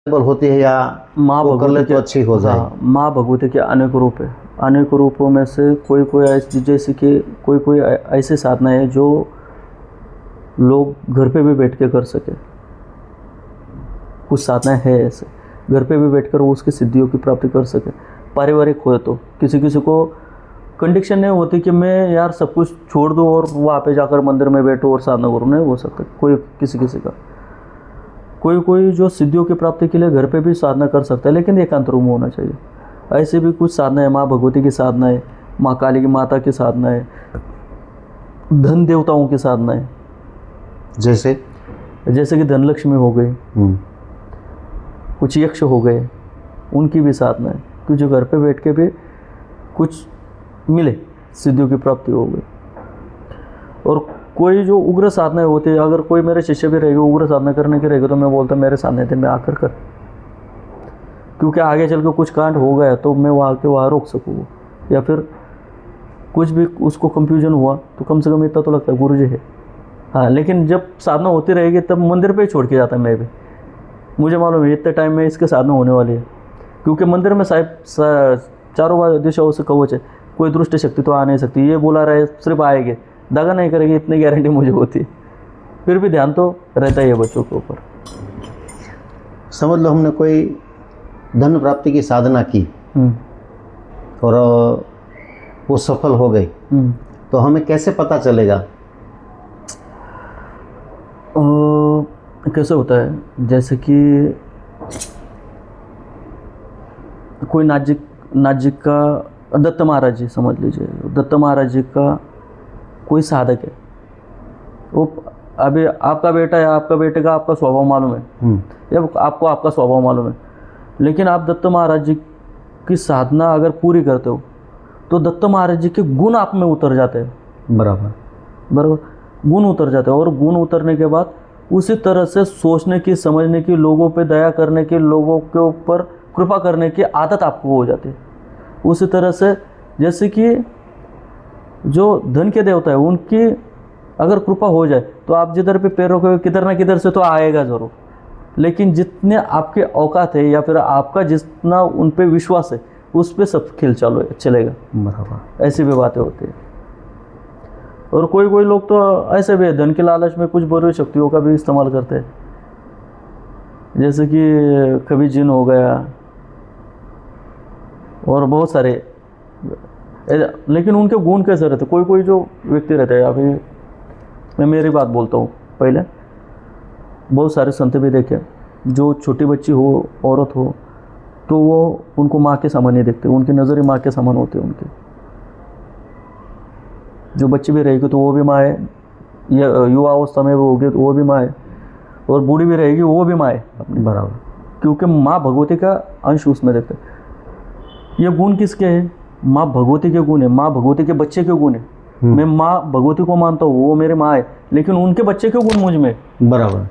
होती है या माँ वो कर ले भगवती तो अच्छी हो जाए। हाँ, माँ भगवती के अनेक रूप है। अनेक रूपों में से कोई कोई ऐसी, जैसे कि कोई कोई ऐसी साधना है जो लोग घर पे भी बैठ के कर सके। कुछ साधनाएं है ऐसे, घर पे भी बैठकर वो उसकी सिद्धियों की प्राप्ति कर सके। पारिवारिक हो तो किसी किसी को कंडीशन नहीं होती कि मैं यार सब कुछ छोड़ दूँ और वहाँ पे जाकर मंदिर में बैठूँ और साधना करूँ, नहीं हो सकता। कोई किसी किसी का कोई कोई जो सिद्धियों की प्राप्ति के लिए घर पे भी साधना कर सकता है, लेकिन एकांत रूम में होना चाहिए। ऐसे भी कुछ साधना है, माँ भगवती की साधना है, माँ काली की माता की साधना है, धन देवताओं की साधना है, जैसे जैसे कि धनलक्ष्मी हो गई, कुछ यक्ष हो गए, उनकी भी साधना है कि जो घर पे बैठ के भी कुछ मिले, सिद्धियों की प्राप्ति हो गई। और कोई जो उग्र साधना होती है, अगर कोई मेरे शिष्य भी रहेगा उग्र साधना करने के रहेगा तो मैं बोलता मेरे सानिध्य में आकर कर, क्योंकि आगे चल के कुछ कांड हो गया तो मैं वहाँ के वहाँ रोक सकूँ, या फिर कुछ भी उसको कंफ्यूजन हुआ तो कम से कम इतना तो लगता है गुरु जी है। हाँ, लेकिन जब साधना होती रहेगी तब मंदिर पे ही छोड़ के जाता मैं भी। मुझे मालूम है इतने टाइम में इसके साधना होने वाली है, क्योंकि मंदिर में साहिब चारों दिशाओं से कवच है, कोई दुष्ट शक्ति तो आ नहीं सकती। ये बोला रहे सिर्फ आएंगे, दगा नहीं करेंगे, इतनी गारंटी मुझे होती है। फिर भी ध्यान तो रहता ही है बच्चों के ऊपर। समझ लो हमने कोई धन प्राप्ति की साधना की और वो सफल हो गई, तो हमें कैसे पता चलेगा? कैसे होता है, जैसे कि कोई नाजिक का दत्त महाराज जी समझ लीजिए, दत्त महाराज जी का कोई साधक है, वो अभी आपका बेटा या आपका बेटे का आपका स्वभाव मालूम है, या आपको आपका स्वभाव मालूम है, लेकिन आप दत्त महाराज जी की साधना अगर पूरी करते हो तो दत्त महाराज जी के गुण आप में उतर जाते हैं। बराबर गुण उतर जाते हैं, और गुण उतरने के बाद उसी तरह से सोचने की, समझने की, लोगों पे दया करने की, लोगों के ऊपर कृपा करने की आदत आपको हो जाती है। उसी तरह से जैसे कि जो धन के देवता है उनकी अगर कृपा हो जाए तो आप जिधर पे पैर रखोगे किधर ना किधर से तो आएगा ज़रूर, लेकिन जितने आपके औकात है या फिर आपका जितना उन पे विश्वास है उस पे सब खिल चलेगा। बराबर, ऐसी भी बातें होती है। और कोई कोई लोग तो ऐसे भी है, धन के लालच में कुछ बुरी शक्तियों का भी इस्तेमाल करते हैं, जैसे कि कभी जिन हो गया और बहुत सारे, लेकिन उनके गुण कैसे रहते। कोई कोई जो व्यक्ति रहते हैं, अभी मैं मेरी बात बोलता हूँ, पहले बहुत सारे संत भी देखे जो छोटी बच्ची हो, औरत हो, तो वो उनको माँ के समान ही देखते, उनकी नज़र ही माँ के समान होती है। उनकी जो बच्ची भी रहेगी तो वो भी माँ है, युवा अवस्था में वो होगी तो वो भी माँ है, और बूढ़ी भी रहेगी वो भी माँ है अपनी। बराबर, क्योंकि माँ भगवती का अंश उसमें देखते। ये गुण किसके हैं? माँ भगवती के गुण है, माँ भगवती के बच्चे के गुण है। मैं माँ भगवती को मानता हूँ, वो मेरे माँ है, लेकिन उनके बच्चे के गुण मुझ में। बराबर,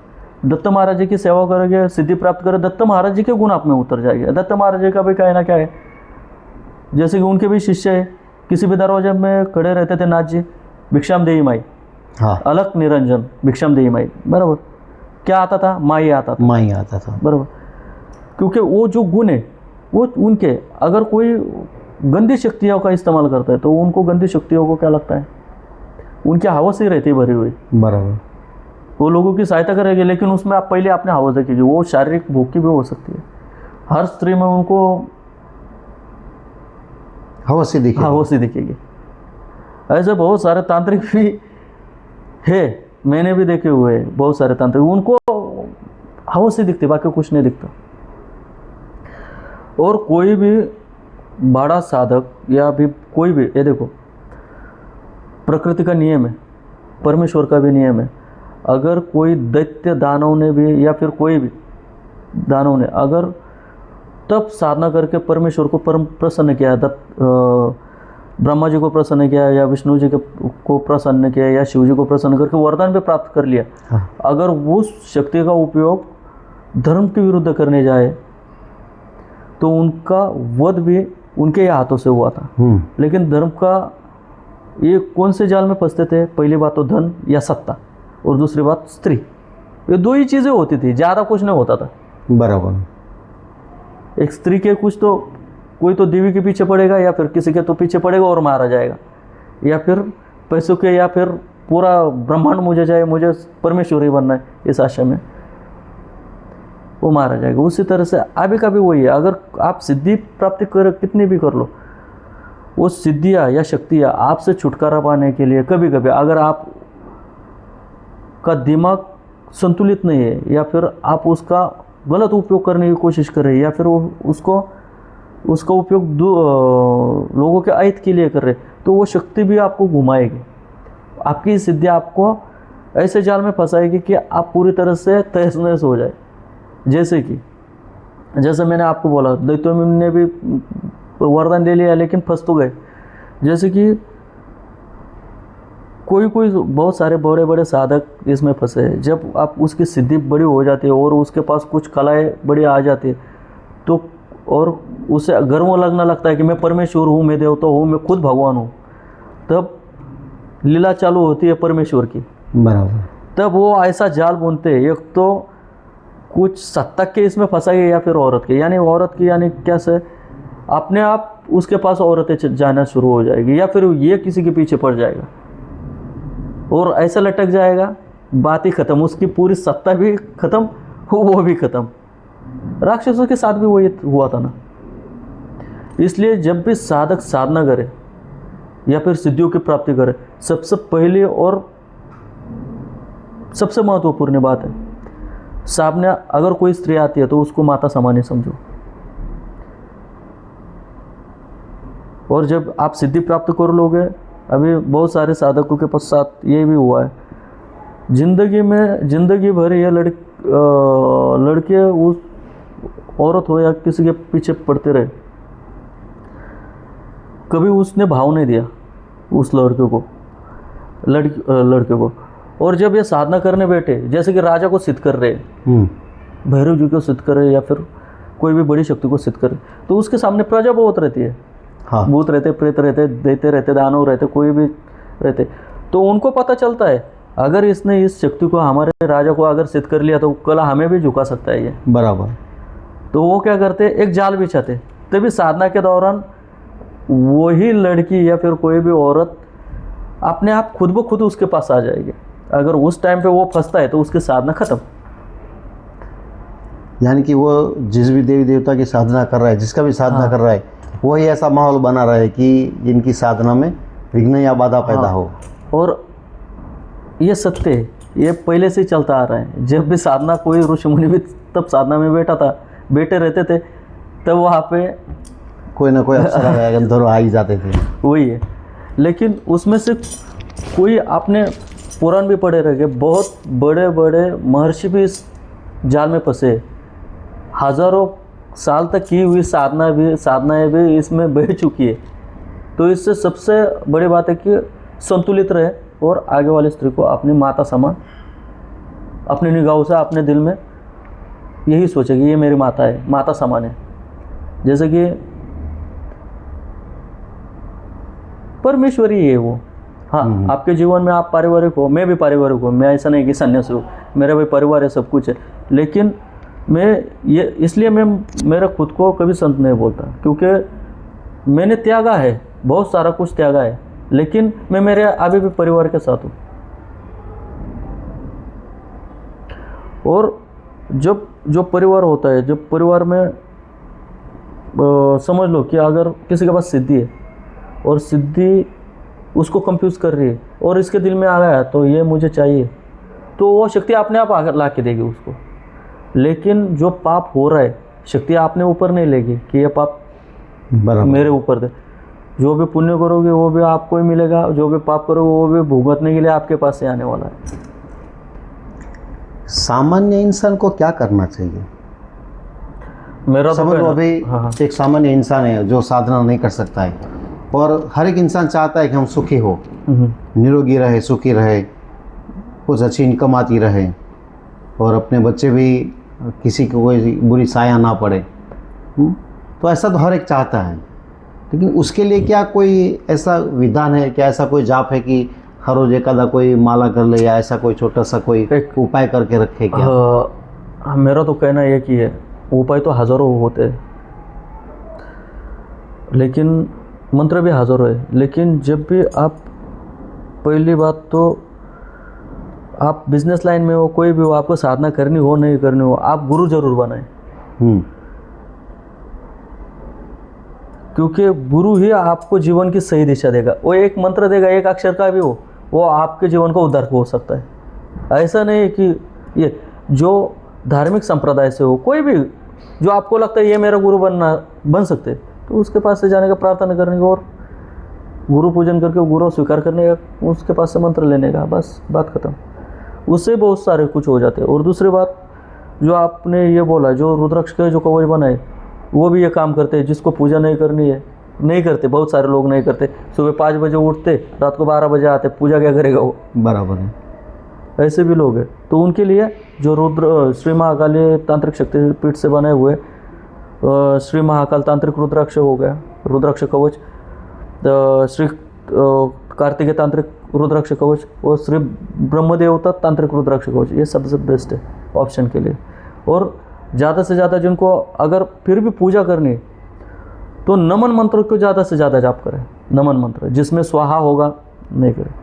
दत्त महाराज जी की सेवा करोगे, सिद्धि प्राप्त करोगे, दत्त महाराज जी के गुण आप में उतर जाएंगे। दत्त महाराज जी का भी क्या ना क्या है, जैसे कि उनके भी शिष्य है, किसी भी दरवाजे में खड़े रहते थे नाथ जी, भिक्षाम देही माई। हाँ, अलग निरंजन भिक्षाम देही माई। बराबर, क्या आता था? माई आता था। माई आता था। बराबर, क्योंकि वो जो गुण है वो उनके, अगर कोई गंदी शक्तियों का इस्तेमाल करता है तो उनको गंदी शक्तियों को क्या लगता है, उनकी हवस ही रहती है भरी हुई। बराबर, वो लोगों की सहायता करेंगे, लेकिन उसमें आप पहले अपने हवस देखिए, वो शारीरिक भूख की भी हो सकती है। हर स्त्री में उनको हवस ही दिखेगी। ऐसे बहुत सारे तांत्रिक भी है, मैंने भी देखे हुए हैं बहुत सारे तांत्रिक, उनको हवस ही दिखती, बाकी कुछ नहीं दिखता। और कोई भी बड़ा साधक या भी कोई भी, ये देखो प्रकृति का नियम है, परमेश्वर का भी नियम है। अगर कोई दैत्य दानव ने भी या फिर कोई भी दानव ने अगर तब साधना करके परमेश्वर को परम प्रसन्न किया, ब्रह्मा जी को प्रसन्न किया या विष्णु जी को प्रसन्न किया या शिव जी को प्रसन्न करके वरदान भी प्राप्त कर लिया, अगर वो शक्ति का उपयोग धर्म के विरुद्ध करने जाए तो उनका वध भी उनके ही हाथों से हुआ था। लेकिन धर्म का ये कौन से जाल में फंसते थे? पहली बात तो धन या सत्ता, और दूसरी बात स्त्री। ये दो ही चीज़ें होती थी, ज़्यादा कुछ नहीं होता था। बराबर, एक स्त्री के कुछ तो कोई तो देवी के पीछे पड़ेगा या फिर किसी के तो पीछे पड़ेगा और मारा जाएगा, या फिर पैसों के, या फिर पूरा ब्रह्मांड मुझे चाहिए, मुझे परमेश्वरी बनना है इस आशा में, वो मारा जाएगा। उसी तरह से अभी का भी वही है। अगर आप सिद्धि प्राप्ति कर कितनी भी कर लो, वो सिद्धियाँ या शक्तियाँ आपसे छुटकारा पाने के लिए कभी कभी अगर आप का दिमाग संतुलित नहीं है या फिर आप उसका गलत उपयोग करने की कोशिश कर रहे हैं या फिर वो उसका उपयोग लोगों के अहित के लिए कर रहे, तो वो शक्ति भी आपको घुमाएगी। आपकी सिद्धि आपको ऐसे जाल में फंसाएगी कि आप पूरी तरह से तहस नहस हो जाए। जैसे मैंने आपको बोला, दैत्यों ने भी वरदान ले लिया लेकिन फंस तो गए। जैसे कि कोई बहुत सारे बड़े बड़े साधक इसमें फंसे हैं। जब आप उसकी सिद्धि बड़ी हो जाती है और उसके पास कुछ कलाएं बड़ी आ जाती है, तो और उसे गर्व लगना लगता है कि मैं परमेश्वर हूँ, मैं देवता हूँ, मैं खुद भगवान हूँ, तब लीला चालू होती है परमेश्वर की। बराबर। तब वो ऐसा जाल बुनते हैं, एक तो कुछ सत्तक के इसमें फंसाएंगे या फिर औरत के, यानी कैसे अपने आप उसके पास औरतें जाना शुरू हो जाएगी या फिर ये किसी के पीछे पड़ जाएगा और ऐसा लटक जाएगा, बात ही खत्म, उसकी पूरी सत्ता भी खत्म, वो भी खत्म। राक्षसों के साथ भी वही हुआ था ना। इसलिए जब भी साधक साधना करे या फिर सिद्धियों की प्राप्ति करे, सबसे पहले और सबसे महत्वपूर्ण बात है, सामने अगर कोई स्त्री आती है तो उसको माता समान ही समझो। और जब आप सिद्धि प्राप्त कर लोगे, अभी बहुत सारे साधकों के पश्चात ये भी हुआ है, जिंदगी भर ये लड़के उस औरत हो या किसी के पीछे पड़ते रहे, कभी उसने भाव नहीं दिया उस लड़के को। और जब ये साधना करने बैठे, जैसे कि राजा को सिद्ध कर रहे, भैरव जी को सिद्ध कर रहे या फिर कोई भी बड़ी शक्ति को सिद्ध कर रहे, तो उसके सामने प्रजा बहुत रहती है। हाँ। भूत रहते, प्रेत रहते, दैत्य रहते, दानव रहते, कोई भी रहते, तो उनको पता चलता है अगर इसने इस शक्ति को हमारे राजा को अगर सिद्ध कर लिया तो कल हमें भी झुका सकता है ये। बराबर। तो वो क्या करते, एक जाल बिछाते। तभी साधना के दौरान वही लड़की या फिर कोई भी औरत अपने आप खुद ब खुद उसके पास आ जाएगी। अगर उस टाइम पे वो फंसता है तो उसकी साधना खत्म। यानी कि वो जिस भी देवी देवता की साधना कर रहा है, जिसका भी साधना कर रहा है, वही ऐसा माहौल बना रहा है कि जिनकी साधना में विघ्न या बाधा पैदा हो। और ये सत्य है, ये पहले से ही चलता आ रहा है। जब भी साधना, कोई ऋषि मुनि भी तब साधना में बैठे रहते थे, तब वहाँ पे कोई ना कोई अप्सरा गंधर्व आ ही जाते थे। वही है। लेकिन उसमें से कोई आपने पुराण भी पढ़े रह गए, बहुत बड़े बड़े महर्षि भी इस जाल में फंसे, हजारों साल तक की हुई साधनाएं भी इसमें बह चुकी है। तो इससे सबसे बड़ी बात है कि संतुलित रहे और आगे वाली स्त्री को अपनी माता समान, अपनी निगाहों से, अपने दिल में यही सोचे कि ये मेरी माता है, माता समान है। जैसे कि परमेश्वरी है वो। हाँ, आपके जीवन में आप पारिवारिक हो, मैं भी पारिवारिक हूँ, मैं ऐसा नहीं कि सन्यासी हूँ, मेरा भी परिवार है, सब कुछ है। लेकिन इसलिए मैं मेरा खुद को कभी संत नहीं बोलता, क्योंकि मैंने त्यागा है, बहुत सारा कुछ त्यागा है, लेकिन मैं मेरे अभी भी परिवार के साथ हूँ। और जब जो परिवार होता है, जब परिवार में समझ लो कि अगर किसी के पास सिद्धि है और सिद्धि उसको कंफ्यूज कर रही है और इसके दिल में आ गया तो ये मुझे चाहिए, तो वो शक्ति अपने आप आकर ला के देगी उसको। लेकिन जो पाप हो रहा है, शक्ति आपने ऊपर नहीं लेगी कि ये पाप मेरे ऊपर दे। जो भी पुण्य करोगे वो भी आपको ही मिलेगा, जो भी पाप करोगे वो भी भुगतने के लिए आपके पास से आने वाला है। सामान्य इंसान को क्या करना चाहिए? मेरा समझ लो अभी एक सामान्य इंसान है जो साधना नहीं कर सकता है, और हर एक इंसान चाहता है कि हम सुखी हो, निरोगी रहे, सुखी रहे, कुछ अच्छी इनकम आती रहे और अपने बच्चे भी किसी को कोई बुरी साया ना पड़े। तो ऐसा तो हर एक चाहता है, लेकिन उसके लिए क्या कोई ऐसा विधान है, क्या ऐसा कोई जाप है कि हर रोज एकादा कोई माला कर ले, या ऐसा कोई छोटा सा कोई उपाय करके रखे क्या? मेरा तो कहना ये कि है, उपाय तो हज़ारों होते हैं, लेकिन मंत्र भी हज़ारों है, लेकिन जब भी आप, पहली बात तो आप बिजनेस लाइन में हो, कोई भी हो, आपको साधना करनी हो नहीं करनी हो, आप गुरु जरूर बनाएं, क्योंकि गुरु ही आपको जीवन की सही दिशा देगा। वो एक मंत्र देगा, एक अक्षर का भी हो, वो आपके जीवन का उद्धार हो सकता है। ऐसा नहीं है कि ये जो धार्मिक संप्रदाय से हो, कोई भी जो आपको लगता है ये मेरा गुरु बन सकते, तो उसके पास से जाने का, प्रार्थना करने का और गुरु पूजन करके गुरु स्वीकार करने का, उसके पास से मंत्र लेने का, बस बात खत्म। उससे बहुत सारे कुछ हो जाते हैं। और दूसरी बात जो आपने ये बोला, जो रुद्राक्ष के जो कवच बनाए वो भी ये काम करते हैं, जिसको पूजा नहीं करनी है नहीं करते, बहुत सारे लोग नहीं करते। सुबह 5 बजे उठते, रात को 12 बजे आते, पूजा क्या करेगा वो? बराबर है, ऐसे भी लोग हैं। तो उनके लिए जो रुद्र श्री महाकाली तांत्रिक शक्तिपीठ से बने हुए श्री महाकाल तांत्रिक रुद्राक्ष हो गया, रुद्राक्ष कवच, श्री कार्तिकेय तांत्रिक रुद्राक्ष कवच और श्री ब्रह्मदेवता तांत्रिक रुद्राक्ष कवच, ये सबसे बेस्ट है ऑप्शन के लिए। और ज़्यादा से ज़्यादा जिनको अगर फिर भी पूजा करनी है तो नमन मंत्र को ज़्यादा से ज़्यादा जाप करें। नमन मंत्र जिसमें स्वाहा होगा नहीं करें,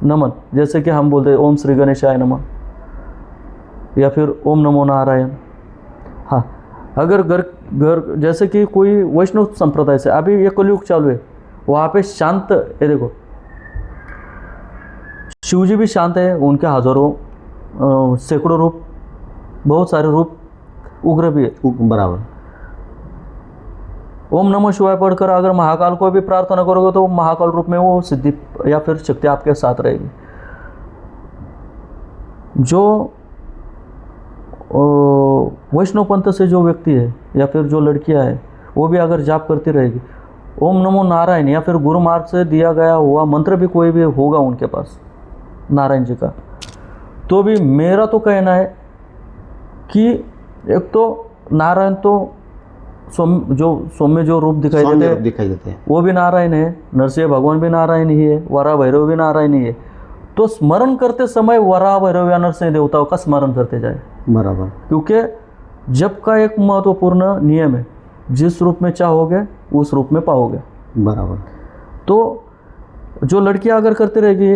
नमन, जैसे कि हम बोलते हैं ओम श्री गणेशाय नमः या फिर ओम नमो नारायण। हाँ, अगर घर जैसे कि कोई वैष्णव संप्रदाय से, अभी ये कलयुग चालू है, वहाँ पे शांत है, देखो शिव जी भी शांत है, उनके हजारों सैकड़ों रूप, बहुत सारे रूप, उग्र भी है। बराबर। ओम नमः शिवाय पढ़कर अगर महाकाल को भी प्रार्थना करोगे तो महाकाल रूप में वो सिद्धि या फिर शक्ति आपके साथ रहेगी। जो वैष्णव पंथ से जो व्यक्ति है या फिर जो लड़कियां है, वो भी अगर जाप करती रहेगी, ओम नमो नारायण या फिर गुरु मार्ग से दिया गया हुआ मंत्र भी कोई भी होगा उनके पास नारायण जी का, तो भी मेरा तो कहना है कि एक तो नारायण तो सौम्य जो रूप दिखाई देते हैं वो भी नारायण है, नरसिंह भगवान भी नारायण ही है, वराह भैरव भी नारायण ही है। तो स्मरण करते समय वराह भैरव या नरसिंह देवताओं का स्मरण करते जाए। बराबर। क्योंकि जप का एक महत्वपूर्ण नियम है, जिस रूप में चाहोगे उस रूप में पाओगे। बराबर। तो जो लड़कियां अगर करती रहेगी,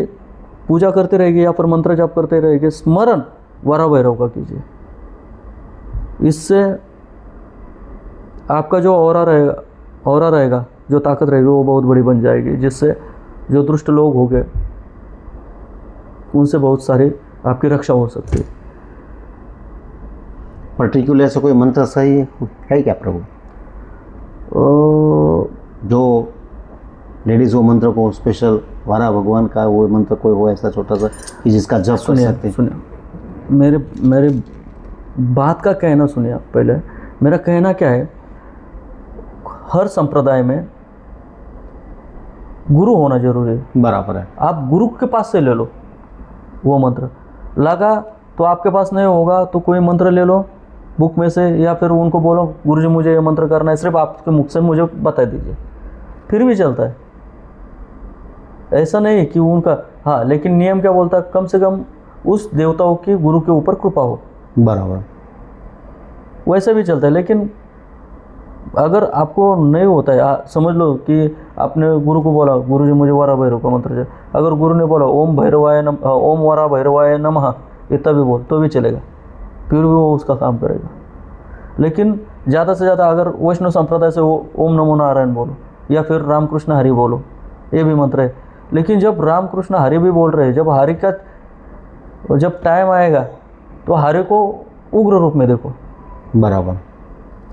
पूजा करती रहेगी या फिर मंत्र जाप करते रहेगी, स्मरण वराह भैरव का कीजिए, इससे आपका जो ऑरा रहेगा, जो ताकत रहेगी वो बहुत बड़ी बन जाएगी, जिससे जो दुष्ट लोग हो गए उनसे बहुत सारी आपकी रक्षा हो सकती है। पर्टिकुलर ऐसा कोई मंत्र सही है क्या प्रभु, जो लेडीज़ वो मंत्र को स्पेशल, वारा भगवान का वो मंत्र कोई हो ऐसा छोटा सा कि जिसका जप कर सकते? सुनिए, मेरे बात का कहना सुनिए आप पहले। मेरा कहना क्या है, हर संप्रदाय में गुरु होना जरूरी है। बराबर है। आप गुरु के पास से ले लो वो मंत्र, लगा तो आपके पास नहीं होगा तो कोई मंत्र ले लो बुक में से, या फिर उनको बोलो गुरुजी मुझे ये मंत्र करना है, सिर्फ आपके मुख से मुझे बता दीजिए, फिर भी चलता है। ऐसा नहीं है कि उनका, हाँ, लेकिन नियम क्या बोलता है, कम से कम उस देवताओं की गुरु के ऊपर कृपा हो। बराबर। वैसे भी चलता है। लेकिन अगर आपको नहीं होता है, समझ लो कि आपने गुरु को बोला गुरुजी मुझे वराह भैरव का मंत्र चाहिए, अगर गुरु ने बोला ओम भैरवाय नमः, ओम वराह भैरवाय नमः, इतना भी बोल तो भी चलेगा, फिर भी वो उसका काम करेगा। लेकिन ज़्यादा से ज़्यादा अगर वैष्णव संप्रदाय से वो ओम नमो नारायण बोलो या फिर रामकृष्ण हरि बोलो, ये भी मंत्र है। लेकिन जब रामकृष्ण हरि भी बोल रहे हैं, जब हरि का जब टाइम आएगा तो हरि को उग्र रूप में देखो। बराबर।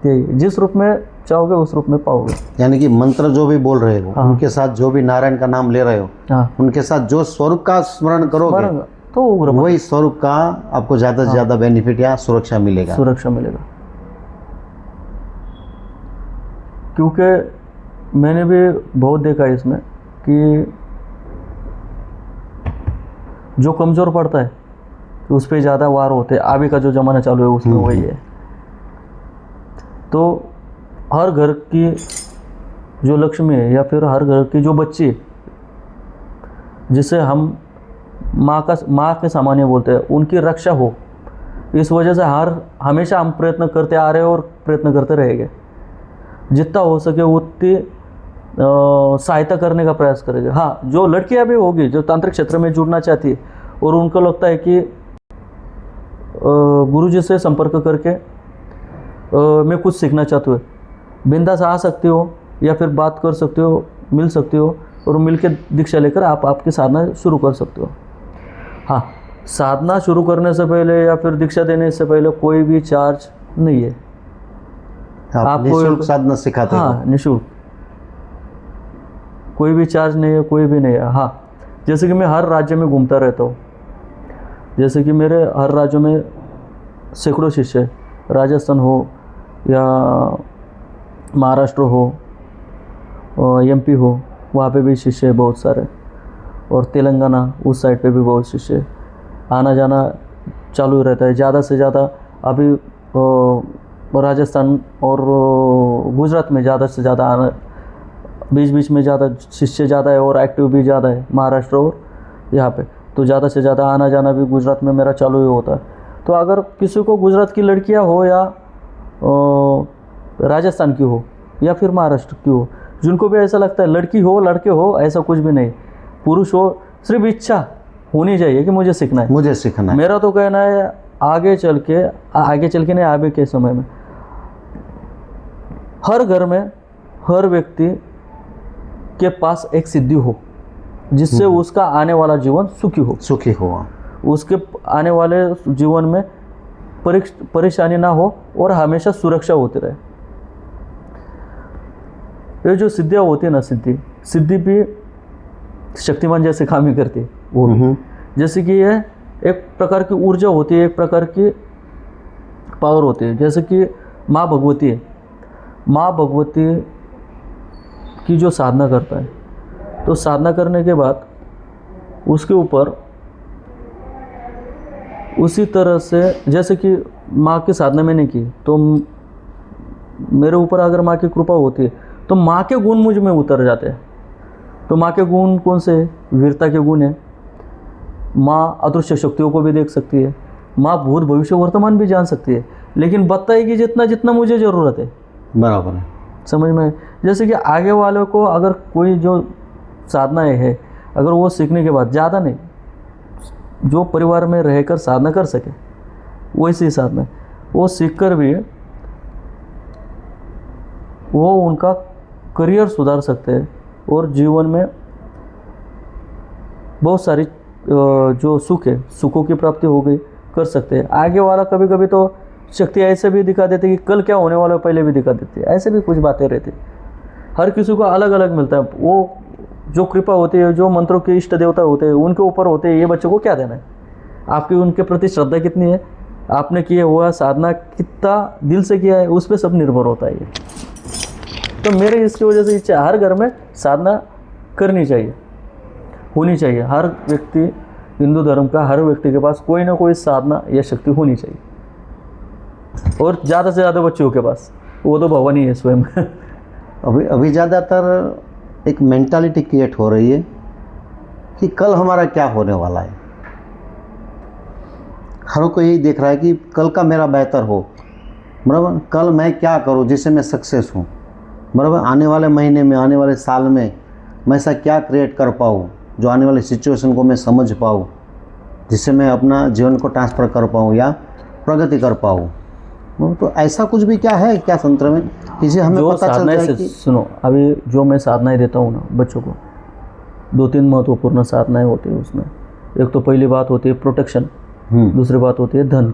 जिस रूप में चाहोगे उस रूप में पाओगे। यानी कि मंत्र जो भी बोल रहे हो, हाँ, उनके साथ जो भी नारायण का नाम ले रहे हो, हाँ, उनके साथ जो स्वरूप का स्मरण करोगे तो उग्र, वही स्वरूप का आपको ज़्यादा से ज़्यादा बेनिफिट या सुरक्षा मिलेगा। क्योंकि मैंने भी बहुत देखा है इसमें कि जो कमज़ोर पड़ता है उस पर ज़्यादा वार होते हैं। अभी का जो ज़माना चालू है उसमें वही है। तो हर घर की जो लक्ष्मी है या फिर हर घर की जो बच्ची, जिसे हम माँ के सामान्य बोलते हैं, उनकी रक्षा हो, इस वजह से हमेशा हम प्रयत्न करते आ रहे हैं और प्रयत्न करते रहेंगे। जितना हो सके उतनी सहायता करने का प्रयास करेंगे। हाँ, जो लड़कियां भी होगी जो तांत्रिक क्षेत्र में जुड़ना चाहती है और उनको लगता है कि गुरुजी से संपर्क करके मैं कुछ सीखना चाहती हूँ, बिंदास आ सकती हो या फिर बात कर सकते हो, मिल सकते हो और मिल के दीक्षा लेकर आप आपकी साधना शुरू कर सकते हो। हाँ, साधना शुरू करने से पहले या फिर दीक्षा देने से पहले कोई भी चार्ज नहीं है। आप निःशुल्क साधना सिखाते हो? हाँ, निःशुल्क, कोई भी चार्ज नहीं है, कोई भी नहीं है। हाँ, जैसे कि मैं हर राज्य में घूमता रहता हूँ, जैसे कि मेरे हर राज्य में सैकड़ों शिष्य, राजस्थान हो या महाराष्ट्र हो और एमपी हो, वहाँ पे भी शिष्य है बहुत सारे, और तेलंगाना उस साइड पे भी बहुत शिष्य, आना जाना चालू ही रहता है। ज़्यादा से ज़्यादा अभी राजस्थान और गुजरात में ज़्यादा से ज़्यादा आना, बीच बीच में ज़्यादा शिष्य ज़्यादा है और एक्टिव भी ज़्यादा है महाराष्ट्र और यहाँ पे, तो ज़्यादा से ज़्यादा आना जाना भी गुजरात में मेरा चालू ही होता है। तो अगर किसी को गुजरात की लड़कियाँ हो या राजस्थान की हो या फिर महाराष्ट्र की हो, जिनको भी ऐसा लगता है लड़की हो लड़के हो, ऐसा कुछ भी नहीं, पुरुष हो, सिर्फ इच्छा होनी चाहिए कि मुझे सीखना है, मुझे सीखना है। मेरा तो कहना है आगे चल के नहीं, आगे के समय में हर घर में हर व्यक्ति के पास एक सिद्धि हो जिससे उसका आने वाला जीवन सुखी हो, उसके आने वाले जीवन में परेशानी ना हो और हमेशा सुरक्षा होती रहे। ये जो सिद्धियाँ होती है ना, सिद्धि भी शक्तिमान जैसे काम ही करती है वो, जैसे कि ये एक प्रकार की ऊर्जा होती है, एक प्रकार की पावर होती है। जैसे कि माँ भगवती है, माँ भगवती की जो साधना करता है, तो साधना करने के बाद उसके ऊपर उसी तरह से जैसे कि माँ की साधना मैंने की तो मेरे ऊपर अगर माँ की कृपा होती है तो माँ के गुण मुझ में उतर जाते हैं। तो माँ के गुण कौन से हैं? वीरता के गुण है। माँ अदृश्य शक्तियों को भी देख सकती है, माँ भूत भविष्य वर्तमान भी जान सकती है, लेकिन बताएगी जितना जितना मुझे ज़रूरत है। बराबर है, समझ में। जैसे कि आगे वालों को अगर कोई जो साधनाएँ है, अगर वो सीखने के बाद ज़्यादा नहीं, जो परिवार में रहकर साधना कर सके वैसी साधना, वो सीख कर भी वो उनका करियर सुधार सकते हैं और जीवन में बहुत सारी जो सुख है, सुखों की प्राप्ति हो गई कर सकते हैं। आगे वाला कभी कभी तो शक्ति ऐसे भी दिखा देते कि कल क्या होने वाला है पहले भी दिखा देते, ऐसे भी कुछ बातें रहती। हर किसी को अलग अलग मिलता है। वो जो कृपा होती है, जो मंत्रों के इष्ट देवता होते हैं उनके ऊपर होते हैं, ये बच्चों को क्या देना है, आपकी उनके प्रति श्रद्धा कितनी है, आपने किया हुआ साधना कितना दिल से किया है, उस पर सब निर्भर होता है ये। तो मेरे इसकी वजह से इच्छा हर घर में साधना करनी चाहिए, होनी चाहिए। हर व्यक्ति, हिंदू धर्म का हर व्यक्ति के पास कोई ना कोई साधना या शक्ति होनी चाहिए, और ज़्यादा से ज़्यादा बच्चों के पास, वो तो भगवान ही है स्वयं। अभी ज़्यादातर एक मेंटालिटी क्रिएट हो रही है कि कल हमारा क्या होने वाला है। हर कोई यही देख रहा है कि कल का मेरा बेहतर हो, बराबर, कल मैं क्या करूं जिससे मैं सक्सेस हूं, बराबर, आने वाले महीने में, आने वाले साल में मैं ऐसा क्या क्रिएट कर पाऊँ जो आने वाली सिचुएशन को मैं समझ पाऊँ, जिससे मैं अपना जीवन को ट्रांसफ़र कर पाऊँ या प्रगति कर पाऊँ। तो ऐसा कुछ भी क्या है क्या तंत्र में किसी हमें पता चल रहा है कि सुनो, अभी जो मैं साधनाएं देता हूँ ना बच्चों को, 2-3 महत्वपूर्ण साधनाएं होती है उसमें। एक तो पहली बात होती है प्रोटेक्शन, दूसरी बात होती है धन।